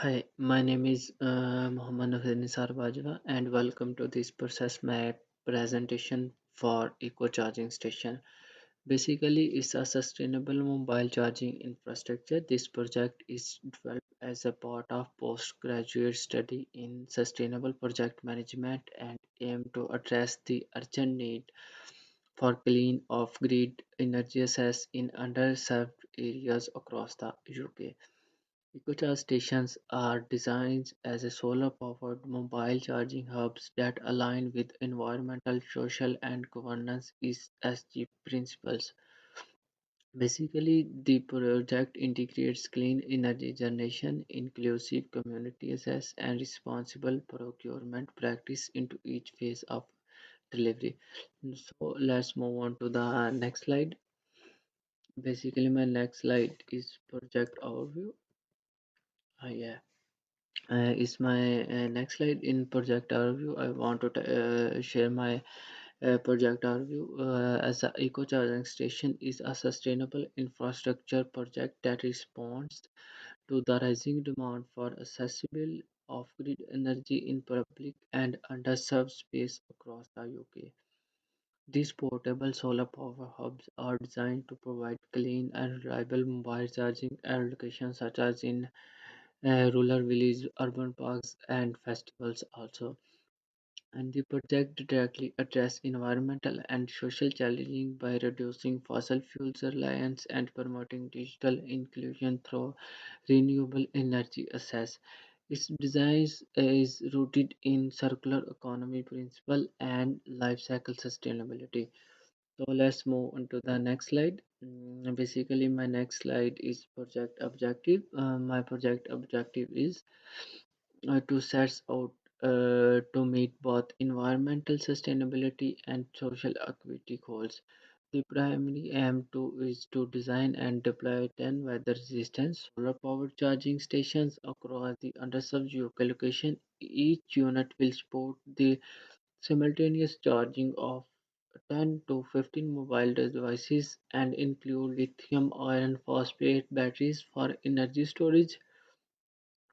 Hi, my name is Mohammad Nisar Bajwa and welcome to this process map presentation for Eco Charging Station. Basically, it's a sustainable mobile charging infrastructure. This project is developed as a part of postgraduate study in sustainable project management and aim to address the urgent need for clean off-grid energy access in underserved areas across the UK. EcoCharge stations are designed as a solar-powered mobile charging hubs that align with environmental, social, and governance ESG principles. Basically, the project integrates clean energy generation, inclusive community access, and responsible procurement practice into each phase of delivery. So let's move on to the next slide. Basically, my next slide is project overview. Yeah. Is my next slide in project overview. I want to share my project overview. As a eco charging station is a sustainable infrastructure project that responds to the rising demand for accessible off-grid energy in public and underserved space across the UK. These portable solar power hubs are designed to provide clean and reliable mobile charging at locations such as in rural villages, urban parks, and festivals also. And the project directly address environmental and social challenges by reducing fossil fuels reliance and promoting digital inclusion through renewable energy access. Its design is rooted in circular economy principle and life cycle sustainability. So let's move on to the next slide. Basically, my next slide is project objective. My project objective is to set out to meet both environmental sustainability and social equity goals. The primary aim is to design and deploy 10 weather-resistant solar-powered charging stations across the underserved geolocation. Each unit will support the simultaneous charging of 10 to 15 mobile devices and include lithium iron phosphate batteries for energy storage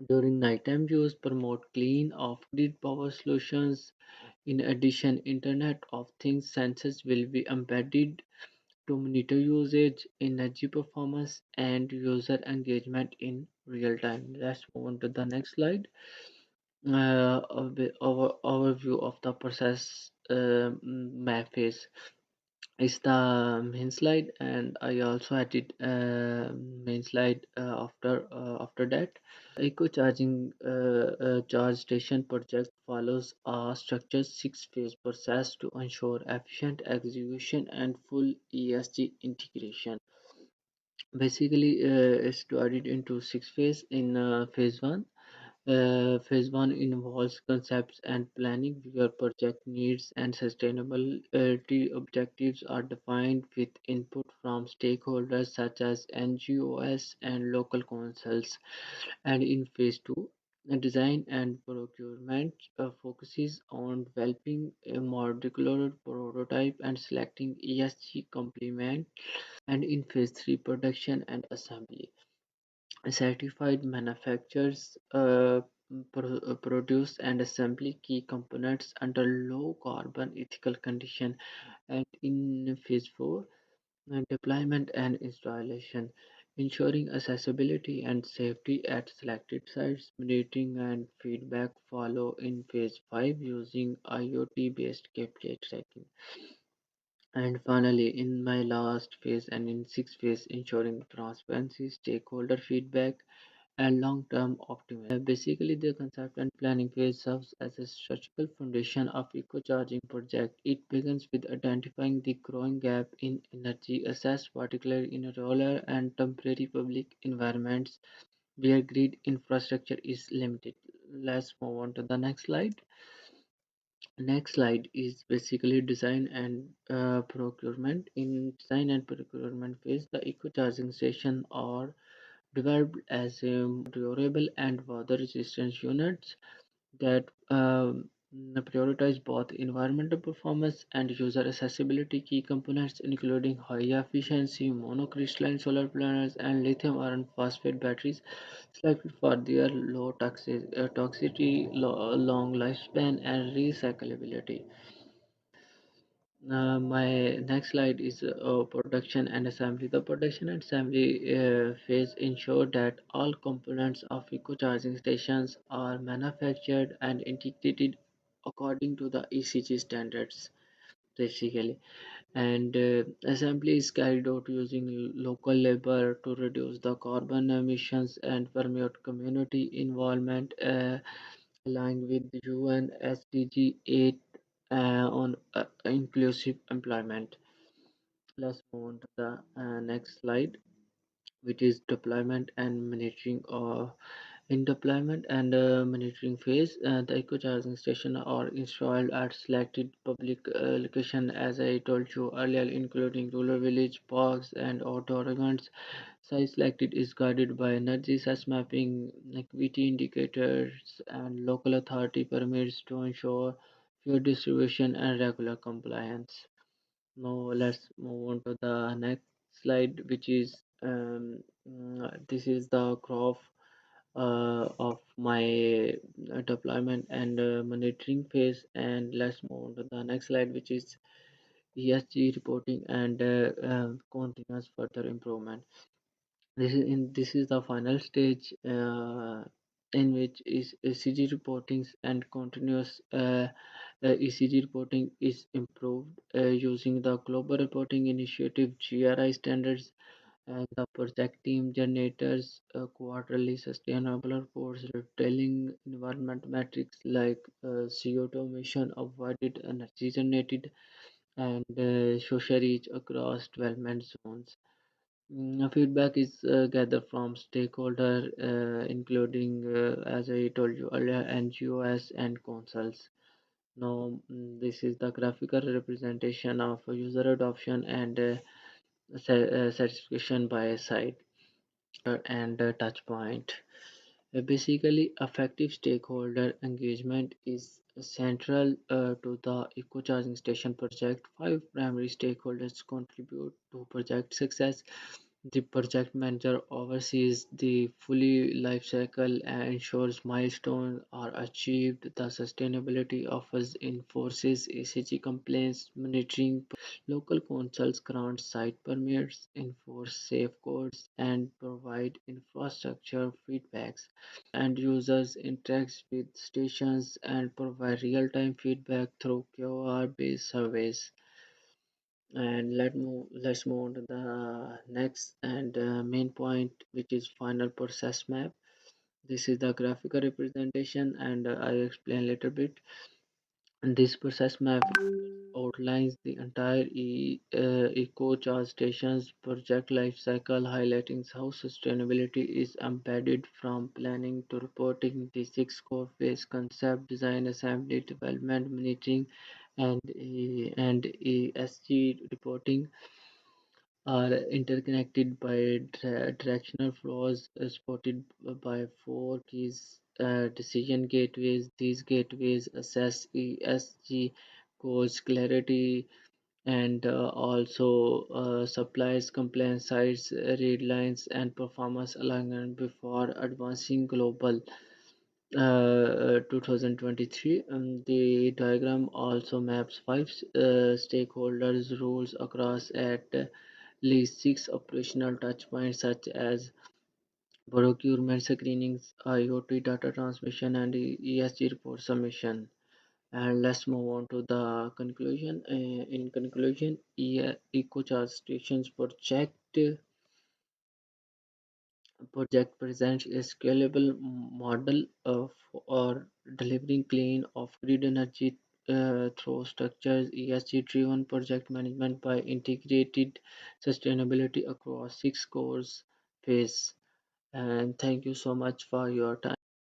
during nighttime use, promote clean off-grid power solutions. In addition, Internet of Things sensors will be embedded to monitor usage, energy performance, and user engagement in real time. Let's move on to the next slide. Overview of the process map phase is the main slide, and I also added main slide after that. Eco charging charge station project follows a structured six-phase process to ensure efficient execution and full ESG integration. Basically, it's divided into six phases. In phase one, phase one involves concepts and planning, where project needs and sustainability objectives are defined with input from stakeholders such as NGOs and local councils. And in phase two, design and procurement focuses on developing a modular prototype and selecting ESG complement. And in phase three, production and assembly, certified manufacturers produce and assembly key components under low carbon ethical condition. And in phase 4, deployment and installation, ensuring accessibility and safety at selected sites. Monitoring and feedback follow in phase 5 using IoT based KPI tracking. And finally, in my last phase and in sixth phase, ensuring transparency, stakeholder feedback, and long-term optimism. Basically, the concept and planning phase serves as a structural foundation of eco-charging project. It begins with identifying the growing gap in energy access, particularly in rural and temporary public environments where grid infrastructure is limited. Let's move on to the next slide. Next slide is basically design and procurement. In design and procurement phase, the eco charging station are developed as durable and weather resistant units that prioritize both environmental performance and user accessibility. Key components including high efficiency monocrystalline solar panels and lithium iron phosphate batteries selected for their low toxicity, long lifespan, and recyclability. My next slide is production and assembly. The production and assembly phase ensure that all components of eco charging stations are manufactured and integrated according to the ECG standards, basically. And assembly is carried out using local labor to reduce the carbon emissions and promote community involvement, aligned with UN SDG 8 on inclusive employment. Let's move on to the next slide, which is deployment and monitoring. In deployment and monitoring phase, the eco charging station are installed at selected public location, as I told you earlier, including rural village, parks, and outdoor events. Site selected is guided by energy source mapping, equity indicators, and local authority permits to ensure fair distribution and regular compliance. Now let's move on to the next slide, which is this is the graph of my deployment and monitoring phase. And let's move on to the next slide, which is ESG reporting and continuous further improvement. This is the final stage in which is ECG reportings and continuous ECG reporting is improved using the Global Reporting Initiative GRI standards, and the project team generators quarterly sustainable reports detailing environment metrics like CO2 emission, avoided energy generated, and social reach across development zones. Feedback is gathered from stakeholder, including, as I told you earlier, NGOs and councils. Now, this is the graphical representation of user adoption and satisfaction by site and touch point. Basically, effective stakeholder engagement is central to the eco charging station project. Five primary stakeholders contribute to project success. The project manager oversees the fully life cycle and ensures milestones are achieved. The sustainability office enforces ECG complaints, monitoring local councils, grant site permits, enforce safeguards, and provide infrastructure feedbacks. End users interact with stations and provide real-time feedback through QR-based surveys. And let's move on to the next and main point, which is final process map. This is the graphical representation, and I explain a little bit. And this process map outlines the entire eco charge stations project life cycle, highlighting how sustainability is embedded from planning to reporting. The six core phase: concept, design, assembly, development, monitoring, and ESG reporting are interconnected by directional flows supported by four keys decision gateways. These gateways assess ESG goals, clarity, and also supplies compliance sites, read lines, and performance alignment before advancing global. 2023. The diagram also maps five stakeholders' roles across at least six operational touchpoints, such as procurement screenings, IoT data transmission, and ESG report submission. And let's move on to the conclusion. In conclusion, EcoCharge Stations project presents a scalable model of or delivering clean off-grid energy through structures ESG-driven project management by integrated sustainability across six core phase. And thank you so much for your time.